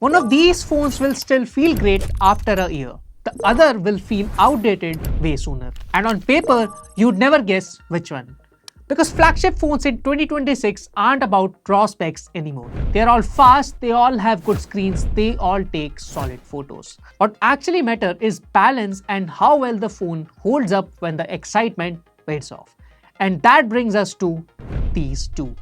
One of these phones will still feel great after a year. The other will feel outdated way sooner. And on paper, you'd never guess which one. Because flagship phones in 2026 aren't about raw specs anymore. They're all fast, they all have good screens, they all take solid photos. What actually matters is balance and how well the phone holds up when the excitement fades off. And that brings us to these two.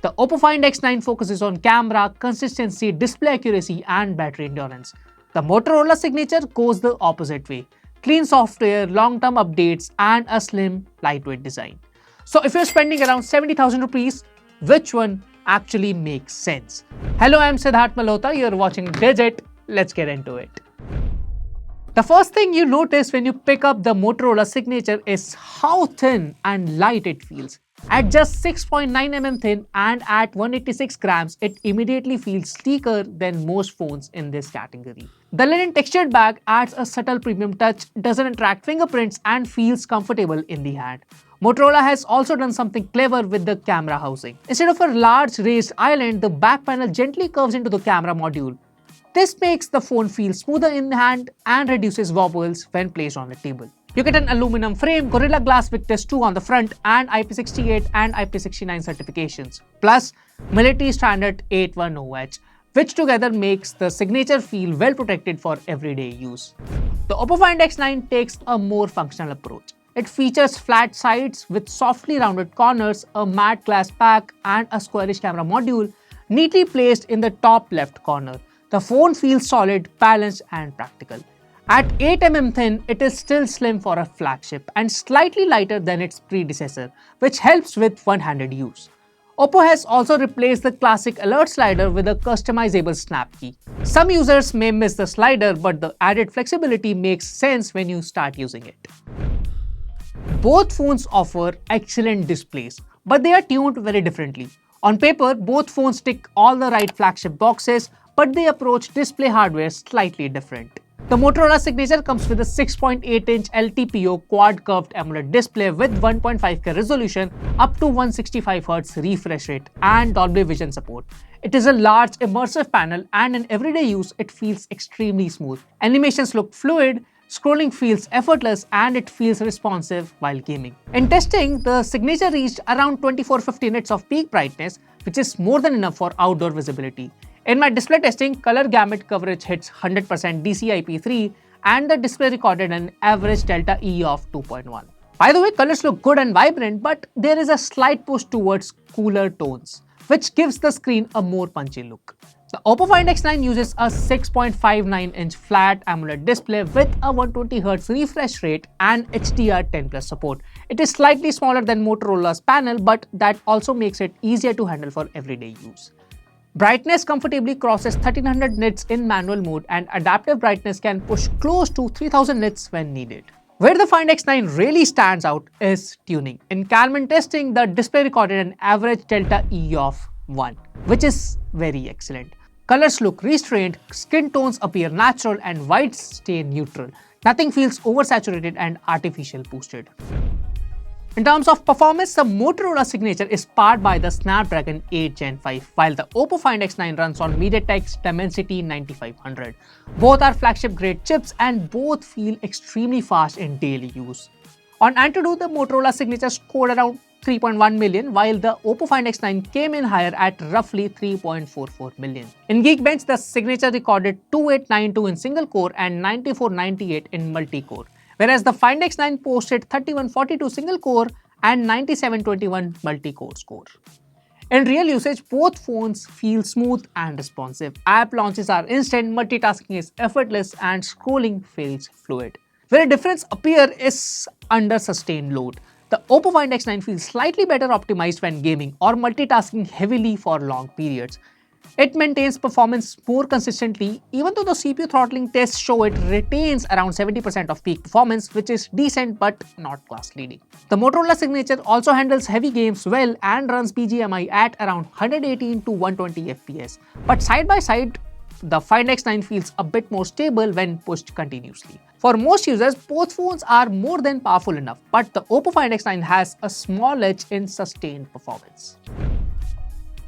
The Oppo Find X9 focuses on camera, consistency, display accuracy, and battery endurance. The Motorola Signature goes the opposite way. Clean software, long-term updates, and a slim, lightweight design. So if you're spending around 70,000 rupees, which one actually makes sense? Hello, I'm Siddharth Malhotra. You're watching Digit. Let's get into it. The first thing you notice when you pick up the Motorola Signature is how thin and light it feels. At just 6.9 mm thin and at 186 grams, it immediately feels sleeker than most phones in this category. The linen textured bag adds a subtle premium touch, doesn't attract fingerprints, and feels comfortable in the hand. Motorola has also done something clever with the camera housing. Instead of a large raised island, the back panel gently curves into the camera module. This makes the phone feel smoother in the hand and reduces wobbles when placed on the table. You get an aluminum frame, Gorilla Glass Victus 2 on the front, and IP68 and IP69 certifications, plus military standard 810H, which together makes the Signature feel well protected for everyday use. The Oppo Find X9 takes a more functional approach. It features flat sides with softly rounded corners, a matte glass back, and a squarish camera module neatly placed in the top left corner. The phone feels solid, balanced, and practical. At 8 mm thin, it is still slim for a flagship and slightly lighter than its predecessor, which helps with one-handed use. Oppo has also replaced the classic alert slider with a customizable snap key. Some users may miss the slider, but the added flexibility makes sense when you start using it. Both phones offer excellent displays, but they are tuned very differently. On paper, both phones tick all the right flagship boxes, but they approach display hardware slightly different. The Motorola Signature comes with a 6.8-inch LTPO quad curved AMOLED display with 1.5K resolution, up to 165Hz refresh rate, and Dolby Vision support. It is a large immersive panel, and in everyday use, it feels extremely smooth. Animations look fluid, scrolling feels effortless, and it feels responsive while gaming. In testing, the Signature reached around 2450 nits of peak brightness, which is more than enough for outdoor visibility. In my display testing, color gamut coverage hits 100% DCI-P3 and the display recorded an average delta E of 2.1. By the way, colors look good and vibrant, but there is a slight push towards cooler tones, which gives the screen a more punchy look. The Oppo Find X9 uses a 6.59-inch flat AMOLED display with a 120Hz refresh rate and HDR10+ support. It is slightly smaller than Motorola's panel, but that also makes it easier to handle for everyday use. Brightness comfortably crosses 1300 nits in manual mode, and adaptive brightness can push close to 3000 nits when needed. Where the Find X9 really stands out is tuning. In Calman testing, the display recorded an average delta E of 1, which is very excellent. Colors look restrained, skin tones appear natural, and whites stay neutral. Nothing feels oversaturated and artificial boosted. In terms of performance, the Motorola Signature is powered by the Snapdragon 8 Gen 5, while the Oppo Find X9 runs on MediaTek's Dimensity 9500. Both are flagship-grade chips and both feel extremely fast in daily use. On Antutu, the Motorola Signature scored around 3.1 million, while the Oppo Find X9 came in higher at roughly 3.44 million. In Geekbench, the Signature recorded 2892 in single-core and 9498 in multi-core, whereas the Find X9 posted 3142 single-core and 9721 multi-core score. In real usage, both phones feel smooth and responsive. App launches are instant, multitasking is effortless, and scrolling feels fluid. Where a difference appears is under sustained load. The Oppo Find X9 feels slightly better optimized when gaming or multitasking heavily for long periods. It maintains performance more consistently, even though the CPU throttling tests show it retains around 70% of peak performance, which is decent but not class-leading. The Motorola Signature also handles heavy games well and runs BGMI at around 118 to 120 FPS. But side by side, the Find X9 feels a bit more stable when pushed continuously. For most users, both phones are more than powerful enough, but the Oppo Find X9 has a small edge in sustained performance.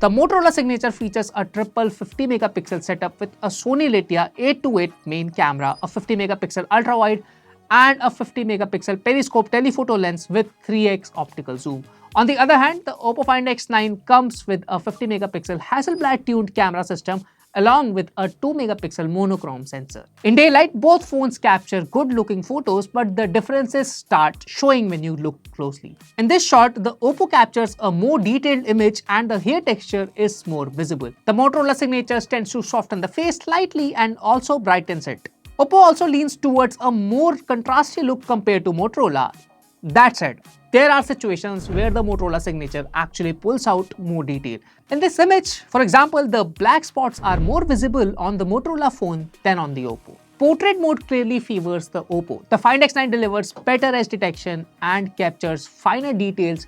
The Motorola Signature features a triple 50 megapixel setup with a Sony Latia 828 main camera, a 50 megapixel ultra-wide and a 50 megapixel periscope telephoto lens with 3x optical zoom. On the other hand, the Oppo Find X9 comes with a 50 megapixel Hasselblad tuned camera system along with a 2 megapixel monochrome sensor. In daylight, both phones capture good looking photos, but the differences start showing when you look closely. In this shot, the Oppo captures a more detailed image and the hair texture is more visible. The Motorola Signature tends to soften the face slightly and also brightens it. Oppo also leans towards a more contrasty look compared to Motorola. That said, there are situations where the Motorola Signature actually pulls out more detail. In this image, for example, the black spots are more visible on the Motorola phone than on the Oppo. Portrait mode clearly favors the Oppo. The Find X9 delivers better edge detection and captures finer details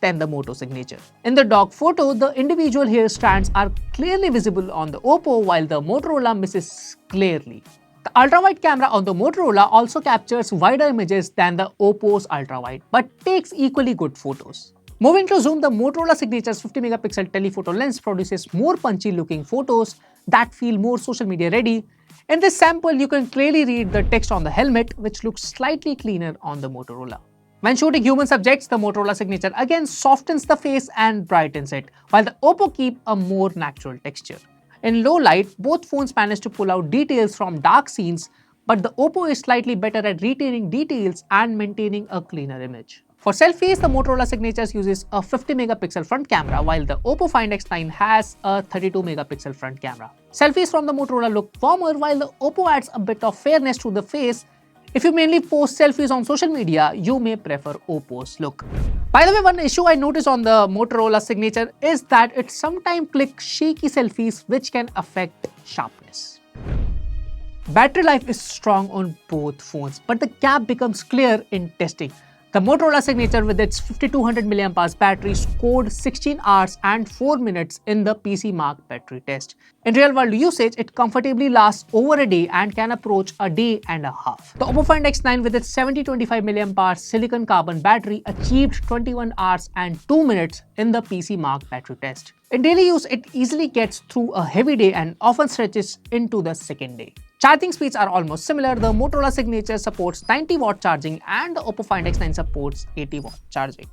than the Moto Signature. In the dog photo, the individual hair strands are clearly visible on the Oppo while the Motorola misses clearly. The ultra-wide camera on the Motorola also captures wider images than the Oppo's ultra-wide, but takes equally good photos. Moving to zoom, the Motorola Signature's 50 megapixel telephoto lens produces more punchy looking photos that feel more social media ready. In this sample, you can clearly read the text on the helmet, which looks slightly cleaner on the Motorola. When shooting human subjects, the Motorola Signature again softens the face and brightens it, while the Oppo keeps a more natural texture. In low light, both phones manage to pull out details from dark scenes, but the Oppo is slightly better at retaining details and maintaining a cleaner image. For selfies, the Motorola Signature uses a 50 megapixel front camera, while the Oppo Find X9 has a 32 megapixel front camera. Selfies from the Motorola look warmer, while the Oppo adds a bit of fairness to the face. If you mainly post selfies on social media, you may prefer Oppo's look. By the way, one issue I noticed on the Motorola Signature is that it sometimes clicks shaky selfies which can affect sharpness. Battery life is strong on both phones, but the gap becomes clear in testing. The Motorola Signature with its 5200 mAh battery scored 16 hours and 4 minutes in the PC Mark battery test. In real-world usage, it comfortably lasts over a day and can approach a day and a half. The Oppo Find X9 with its 7025 mAh silicon carbon battery achieved 21 hours and 2 minutes in the PC Mark battery test. In daily use, it easily gets through a heavy day and often stretches into the second day. Charging speeds are almost similar. The Motorola Signature supports 90-watt charging and the Oppo Find X9 supports 80-watt charging.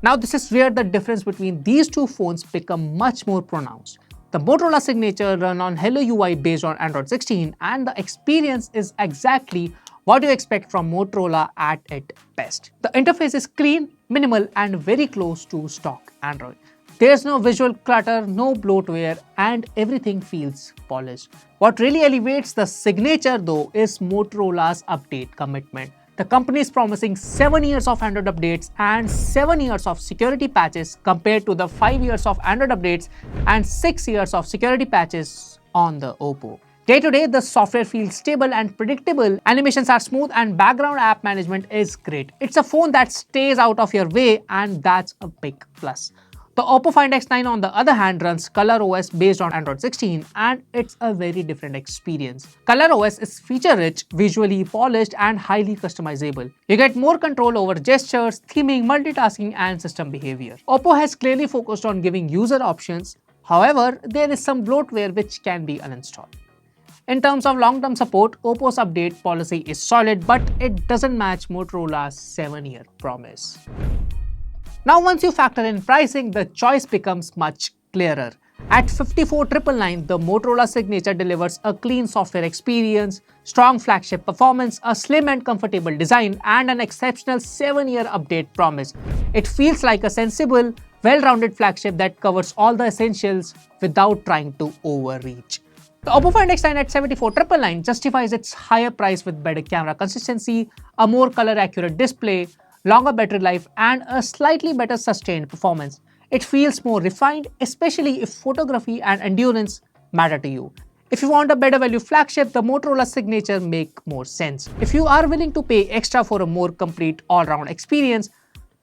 Now this is where the difference between these two phones become much more pronounced. The Motorola Signature runs on Hello UI based on Android 16 and the experience is exactly what you expect from Motorola at its best. The interface is clean, minimal and very close to stock Android. There's no visual clutter, no bloatware, and everything feels polished. What really elevates the Signature though is Motorola's update commitment. The company is promising 7 years of Android updates and 7 years of security patches compared to the 5 years of Android updates and 6 years of security patches on the Oppo. Day to day, the software feels stable and predictable, animations are smooth and background app management is great. It's a phone that stays out of your way and that's a big plus. The Oppo Find X9 on the other hand runs ColorOS based on Android 16 and it's a very different experience. ColorOS is feature-rich, visually polished and highly customizable. You get more control over gestures, theming, multitasking and system behavior. Oppo has clearly focused on giving user options. However, there is some bloatware which can be uninstalled. In terms of long-term support, Oppo's update policy is solid, but it doesn't match Motorola's 7-year promise. Now once you factor in pricing, the choice becomes much clearer. At 54,999, the Motorola Signature delivers a clean software experience, strong flagship performance, a slim and comfortable design, and an exceptional 7-year update promise. It feels like a sensible, well-rounded flagship that covers all the essentials without trying to overreach. The Oppo Find X9 at 74,999 justifies its higher price with better camera consistency, a more color-accurate display, longer battery life and a slightly better sustained performance. It feels more refined, especially if photography and endurance matter to you. If you want a better value flagship, the Motorola Signature make more sense. If you are willing to pay extra for a more complete all-round experience,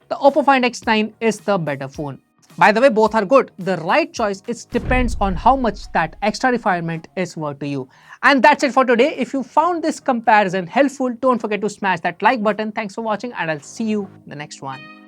the Oppo Find X9 is the better phone. By the way, both are good. The right choice depends on how much that extra refinement is worth to you. And that's it for today. If you found this comparison helpful, don't forget to smash that like button. Thanks for watching and I'll see you in the next one.